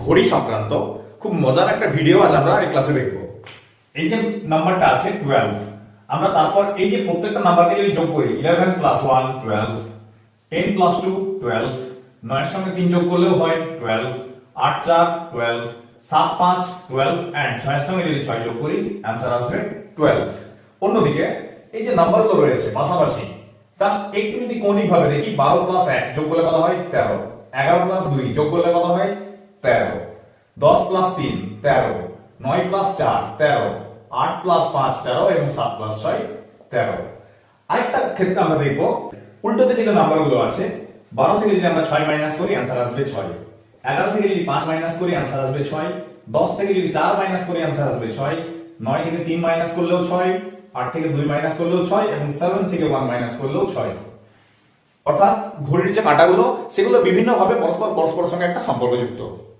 ঘড়ি সংক্রান্ত খুব মজার একটা ভিডিও আজ আমরা এই ক্লাসে দেখব। এই যে নাম্বারটা আছে 12, আমরা তারপর এই যে প্রত্যেকটা নাম্বারকে যদি যোগ করি 11 প্লাস 1 12, 10 প্লাস 2 12, 9 এর সঙ্গে 3 যোগ করলেও হয় 12, 8 4 12, 7 5 12 এন্ড 6 এর সঙ্গে যদি 6 যোগ করি आंसर আসবে 12। অন্যদিকে এই যে নাম্বারগুলো রয়েছে পাশাপাশি জাস্ট একটু যদি কৌণিক ভাবে দেখি 12 প্লাস 1 যোগ করলে কত হয় 13, 11 প্লাস 2 যোগ করলে কত হয় 13, 10 প্লাস 3 13, 9 প্লাস 4 13, 8 প্লাস 5 13 এবং 7 প্লাস 6 13। আরেকটা ক্ষেত্রে আমরা দেখব উল্টো দিকে যে নাম্বারগুলো আছে 12 থেকে যদি আমরা 6 মাইনাস করি आंसर আসবে 6, 11 থেকে যদি 5 মাইনাস করি आंसर আসবে 6, 10 থেকে যদি 4 মাইনাস করি आंसर আসবে 6, 9 থেকে 3 মাইনাস করলেও 6, 8 থেকে 2 মাইনাস করলেও 6 এবং 7 থেকে 1 মাইনাস করলেও 6। অর্থাৎ ঘড়ির যে কাঁটাগুলো সেগুলো বিভিন্নভাবে পরস্পরের সঙ্গে একটা সম্পর্কযুক্ত।